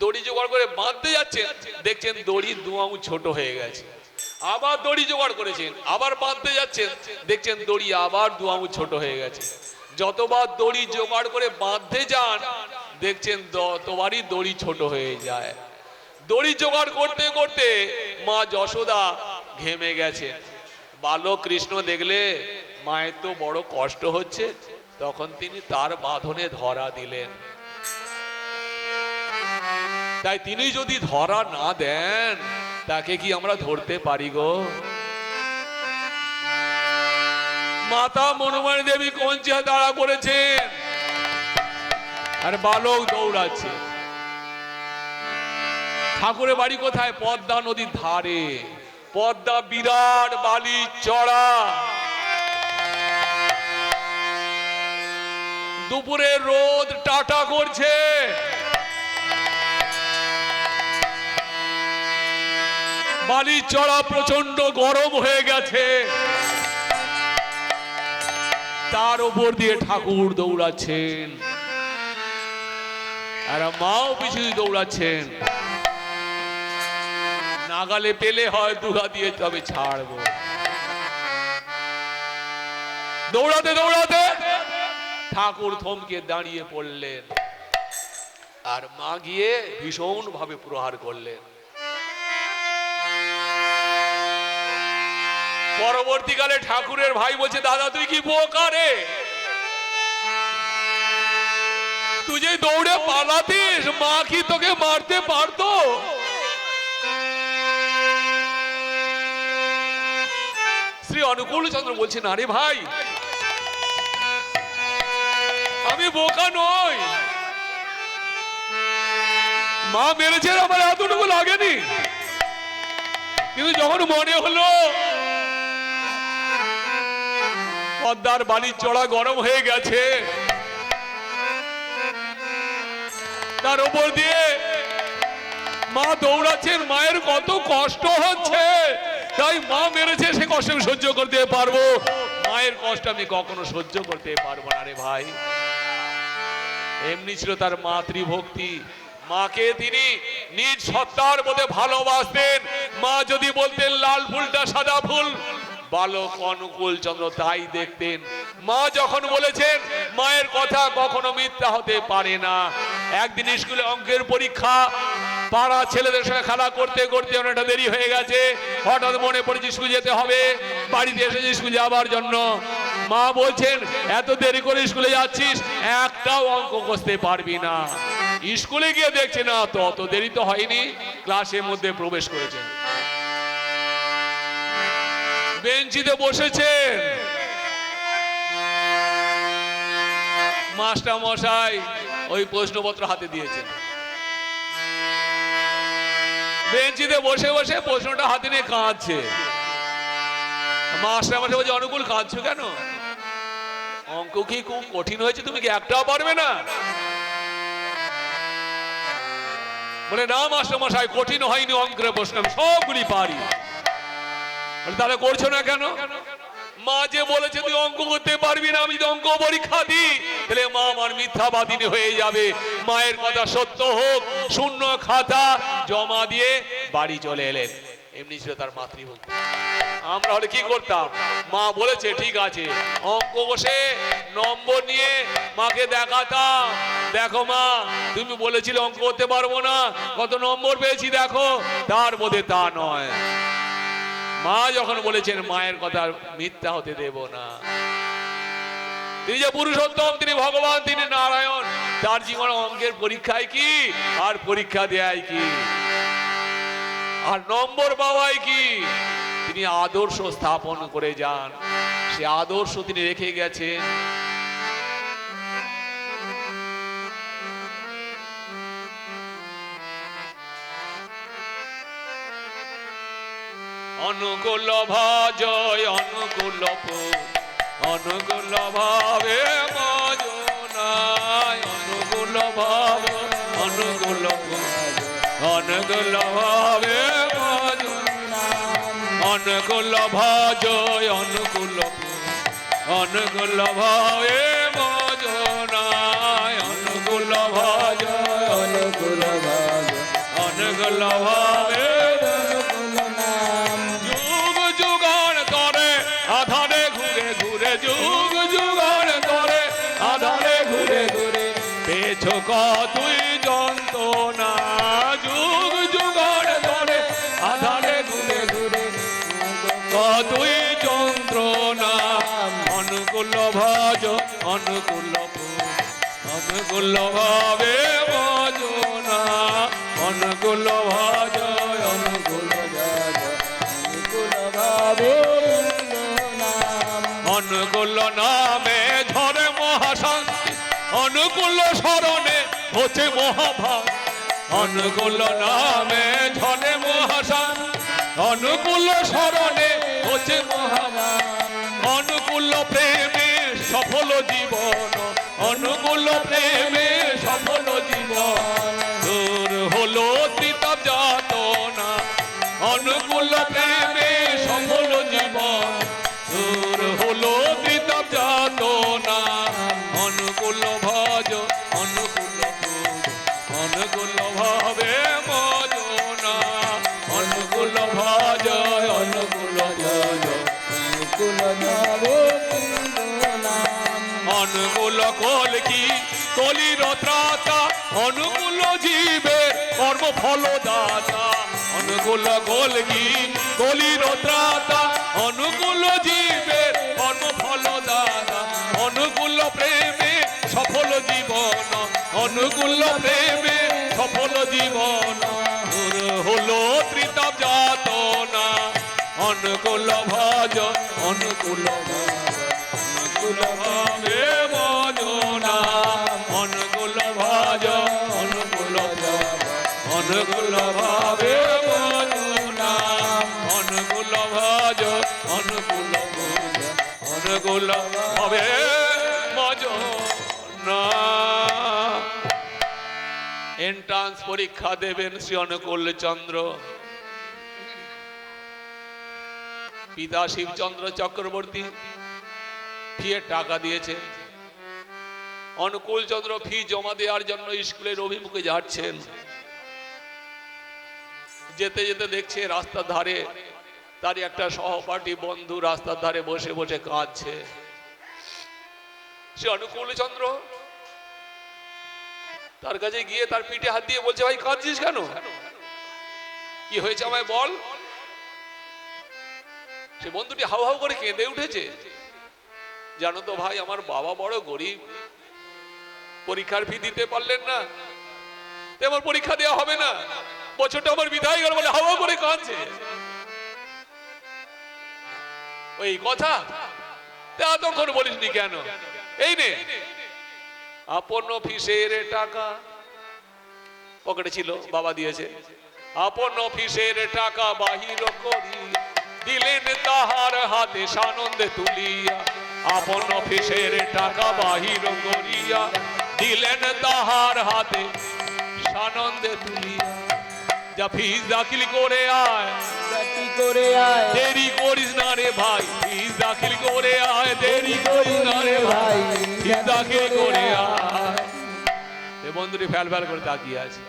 দড়ি জোগাড় করে বাঁধতে যাচ্ছেন, দেখছেন দড়ি 2 আঙুল ছোট হয়ে গেছে। আবার দড়ি জোগাড় করেছেন, আবার বাঁধতে যাচ্ছেন, দেখছেন দড়ি আবার 2 আঙুল ছোট হয়ে গেছে। যতবার দড়ি জোগাড় করে বাঁধতে যান, দেখছেন ততবারই দড়ি ছোট হয়ে যায়। দড়ি জোগাড় করতে করতে মা যশোদা ঘেমে গেছেন। বালক কৃষ্ণ দেখলে মায়ের তো বড় কষ্ট হচ্ছে, তখন তিনি তার বাঁধনে ধরা দিলেন। তাই তিনি যদি ধরা না দেন, তাকে কি আমরা ধরতে পারি গো? মাতা মনোমানী দেবী কঞ্চি দাঁড়া করেছেন, আর বালক দৌড়াচ্ছে। ঠাকুরের বাড়ি কোথায়? পদ্মা নদীর ধারে। পদ্মা বিরাট বালি চড়া। দুপুরে রোদ টাটা করছে, বালি চড়া প্রচন্ড গরম হয়ে গেছে। তার উপর দিয়ে ঠাকুর দৌড়াচ্ছেন, আর মাও পিছু দৌড়াচ্ছেন। নাগালে পেলে হয় দুঘা দিয়ে তবে ছাড়বো। দৌড়াতে দৌড়াতে ঠাকুর থমকে দাঁড়িয়ে পড়লেন, আর মা গিয়ে ভীষণ ভাবে প্রহার করলেন। পরবর্তীকালে ঠাকুরের ভাই বলছে, দাদা তুই কি বোকা রে, তুই যে দৌড়ে পালাতিস, মা কি তোকে মারতে পারতো? শ্রী অনুকূল চন্দ্র বলছেন, আরে ভাই আমি বোকা নই, মা মেরেছে আমার এতটুকু লাগেনি, কিন্তু যখন মনে হলো পদ্মার বালির চড়া গরম হয়ে গেছে, তার উপর দিয়ে মা দৌড়াচ্ছেন, মায়ের কত কষ্ট হচ্ছে, তাই মা মেরেছে, সে কষ্ট আমি সহ্য করতে পারবো, মায়ের কষ্ট আমি কখনো সহ্য করতে পারবো না রে ভাই। এমনি ছিল তার মাতৃভক্তি। মাকে তিনি নিজ সত্তার মধ্যে ভালোবাসতেন। মা যদি বলতেন লাল ফুলটা সাদা ফুল, বালক অনুকূল চন্দ্র তাই দেখতেন। মা যখন বলেছেন, মায়ের কথা কখনো মিথ্যা হতে পারে না। একদিন স্কুলে অঙ্কের পরীক্ষা, পাড়া ছেলেদের সঙ্গে খেলা করতে করতে অনেকটা দেরি হয়ে গেছে, হঠাৎ মনে পড়েছে স্কুল যেতে হবে, বাড়িতে এসেছে স্কুল যাবার জন্য। মা বলছেন, এত দেরি করে স্কুলে যাচ্ছিস, একটাও অঙ্ক কষতে পারবি না। স্কুলে গিয়ে দেখছে না, তো অত দেরি তো হয়নি, ক্লাসের মধ্যে প্রবেশ করেছেন, বেঞ্চিতে বসেছেন। মাস্টার মশাই ওই প্রশ্নপত্র হাতে দিয়েছেন, বেঞ্চিতে বসে বসে প্রশ্নটা হাতে নিয়ে কাঁদছে। মাস্টার মশাই বলছে, অনুকূল কাঁদছো কেন? অঙ্ক কি খুব কঠিন হয়েছে, তুমি কি একটাও পারবে না? বলে, না মাস্টার মশাই, কঠিন হয়নি অঙ্কের প্রশ্ন, আমি সবগুলি পারি। তাহলে করছো না কেন? মা যে বলেছে তুই অঙ্ক করতে পারবি না, আমি যদি অঙ্ক পরীক্ষা দিই তাহলে মা আমার মিথ্যাবাদিনী হয়ে যাবে। মায়ের কথা সত্য হোক, শূন্য খাতা জমা দিয়ে বাড়ি চলে এলেন। এমনি ছিল তার মাতৃভক্তি। আমরা হলে কি করতাম? মা বলেছে ঠিক আছে, অঙ্ক বসে নম্বর নিয়ে মাকে দেখাতাম, দেখো মা তুমি বলেছিলে অঙ্ক করতে পারবো না, কত নম্বর পেয়েছি দেখো। তার মধ্যে তা নয়, মা যখন বলেছেন মায়ের কথা মিথ্যা হতে দেব না। তিনি যে পুরুষোত্তম, তিনি ভগবান, তিনি নারায়ণ, তার জীবন অঙ্কের পরীক্ষায় কি আর পরীক্ষা দেয় কি আর নম্বর পাওয়াই কি, তিনি আদর্শ স্থাপন করে যান। সে আদর্শ তিনি রেখে গেছেন। অনুকূল ভজয় অনুকূল অনুকূল ভাবে মজনায়, অনুকূল ভাব অনুকূল অনুকূল ভাবে অনুকূল ভজয় অনুকূল অনুকূল ভাবে মজনায়, অনুকূল ভজয় অনুকূল ভাবে অনুকূল ভাবে যুগ যুগান করে আধারে ঘুরে ঘুরে যুগ যুগান করে আধারে ঘুরে ঘুরে পেছো তুই যন্ত্রণা যুগ যুগান করে আধারে ঘুরে ঘুরে তুই যন্ত্রণা অনুকূল ভজ অনুকূল অনুকূল ভাবে ভজনা অনুকূল ভজ অনুকূল অনুকূল ভাবে অনুকূল নামে ধরে মহাশান্তি অনুকূল স্মরণে হচ্ছে মহাভাব অনুকূল নামে ধরে মহাশান্তি অনুকূল স্মরণে হচ্ছে মহাভাব অনুকূল প্রেমে সফল জীবন অনুকূল প্রেমে সফল জীবন দূর হলো ত্রিতাপ যাতনা অনুকূল প্রেমে সফল জীবন দূর হলো ত্রিতাপ যাতনা অনুকূল ভজ অনুকূল অনুকূল ভাবে ভজনা অনুকূল ভজ অনুকূল ভজ অনুকূল ভাবে অনুকূল কলকি কলির ত্রাতা অনুকূল জীবের কর্মফল দাতা অনুকূল কলকি কলির ত্রাতা অনুকূল জীবের কর্মফল দাতা অনুকূল প্রেমে সফল জীবন অনুকূল প্রেমে সফল জীবন দূর হলো ত্রিতাপ যাতনা অনুকূল ভজ অনুকূল অনুকূল ভাবে ভজনা অনুকূল ভজ অনুকূল অনুকূল ভাবে ভজনা অনুকূল ভজ অনুকূল অনুকূল ভাবে ভজনা এন্ট্রান্স পরীক্ষা দেবেন শ্রী অনুকূল চন্দ্র পিতা শিবচন্দ্র চক্রবর্তী ফিয়ে টাকা দিয়েছে অনুকূল চন্দ্র ফি জমা দেওয়ার জন্য স্কুলের অভিমুখে যাচ্ছেন যেতে যেতে দেখছে রাস্তার ধারে তার একটা সহপাঠী বন্ধু রাস্তার ধারে বসে বসে কাঁদছে সে অনুকূল চন্দ্র তার কাছে গিয়ে তার পিঠে হাত দিয়ে বলছে ভাই কাঁদছিস কেন কি হয়েছে আমায় বল সে বন্ধুটি হাউ হাউ করে কেঁদে উঠেছে জানো তো ভাই আমার বাবা বড় গরিব পরীক্ষার ফি দিতে পারলেন না আমার পরীক্ষা দেওয়া হবে না বছরটা আমার বিদায় গেল বলে হাওয়া করে কাঁদছে ওই কথা তখন বলিসনি কেন এই নে আপন অফিসের টাকা পকেটে ছিল বাবা দিয়েছে আপন অফিসের টাকা বাহির করি দিলেন তাহার হাতে সানন্দে তুলিয়া আপন অফিসের টাকা বাহির করিয়া দিলেন তাহার হাতে সানন্দে তুলিয়া যা ফিস দাখিল করে আয় দেরি করিস না রে ভাই ফিস দাখিল করে আয় দেরি করিস না রে ভাই ফিস দাখিল করে আয় এ বন্ধুটি ফ্যাল ফ্যাল করে তাকিয়ে আছে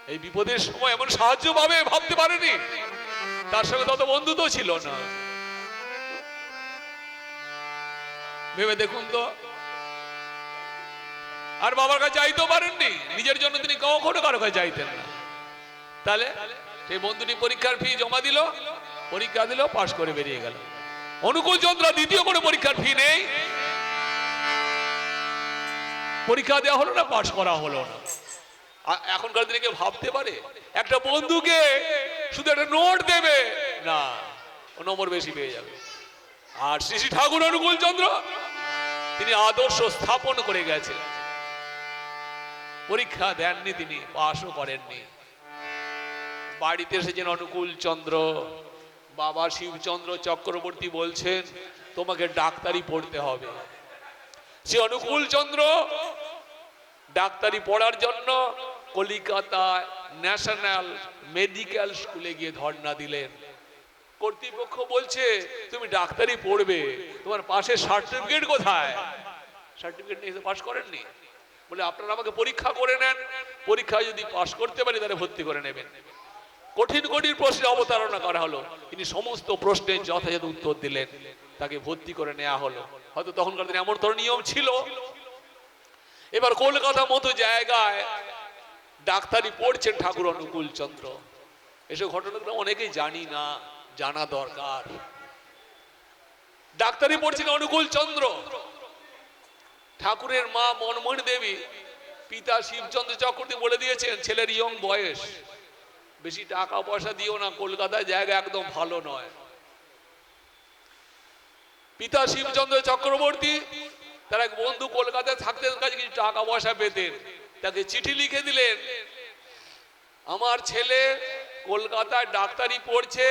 এই বিপদের সময় এমন সাহায্য পাবে ভাবতে পারেনি তার সঙ্গে তত বন্ধু তো ছিল না ভেবে দেখুন তো আর বাবার কাছে চাইতেও পারেননি নিজের জন্য তিনি কখনো কারো কাছে চাইতেন না তাহলে সেই বন্ধুটি পরীক্ষার ফি জমা দিল পরীক্ষা দিল পাশ করে বেরিয়ে গেল অনুকূল চন্দ্র দ্বিতীয় কোনো পরীক্ষার ফি নেই পরীক্ষা দেওয়া হলো না পাশ করা হলো না এখনকার দিনে কেউ ভাবতে পারে একটা বন্ধুকে শুধু একটা নোট দেবে না ও নম্বর বেশি পেয়ে যাবে আর শ্রী শ্রী ঠাকুর অনুকূল চন্দ্র তিনি আদর্শ স্থাপন করে গেছেন পরীক্ষা দেননি তিনি পাশও করেননি বাড়িতে এসেছেন অনুকূল চন্দ্র বাবা শিবচন্দ্র চক্রবর্তী বলছেন তোমাকে ডাক্তারি পড়তে হবে সে অনুকূল চন্দ্র ডাক্তারি পড়ার জন্য কলিকাতা ন্যাশনাল মেডিকেল স্কুলে গিয়ে ধর্ণা দিলেন কর্তৃপক্ষ বলছে তুমি ডাক্তারি পড়বে তোমার পাশে সার্টিফিকেট কোথায় সার্টিফিকেট নিয়ে পাস করেননি বলে আপনারা আমাকে পরীক্ষা করে নেন, পরীক্ষায় যদি পাশ করতে পারি তাহলে ভর্তি করে নেবেন। কঠিন কঠিন প্রশ্নে অবতারণা করা হলো, তিনি সমস্ত প্রশ্নের যথাযথ উত্তর দিলেন, তাকে ভর্তি করে নেওয়া হলো। হয়তো তখনকার দিনে এমন ধরনের নিয়ম ছিল। এবার কলকাতার মতো জায়গায় ডাক্তারি পড়ছেন ঠাকুর অনুকূল চন্দ্র। এসব ঘটনাগুলো অনেকেই জানি না, জানা দরকার। ডাক্তারি পড়ছেন অনুকূল চন্দ্র। ঠাকুরের মা মনমোহন দেবী, পিতা শিবচন্দ্র চক্রবর্তী বলে দিয়েছেন ছেলের ইয়ং বয়স, বেশি টাকা পয়সা দিও না, কলকাতায় জায়গা একদম ভালো নয়। পিতা শিবচন্দ্র চক্রবর্তী তার এক বন্ধু কলকাতায় থাকতে কাছে কিছু টাকা পয়সা পেতেন, তাকে চিঠি লিখে দিলেন, আমার ছেলে কলকাতায় ডাক্তারি পড়ছে,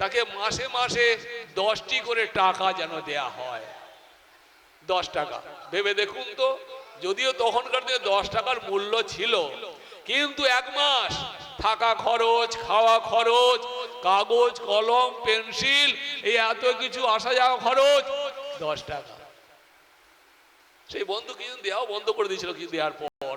তাকে মাসে মাসে 10টি করে টাকা যেন দেয়া হয়। 10 টাকা, ভেবে দেখুন তো, যদিও তখনকার দিনে 10 টাকার মূল্য ছিল, কিন্তু এক মাস থাকা খরচ, খাওয়া খরচ, কাগজ কলম পেন্সিল, এই এত কিছু আসা যাওয়া খরচ, 10 টাকা। সেই বন্ধু কিছু দেওয়া বন্ধ করে দিয়েছিল, কিছু দেওয়ার পর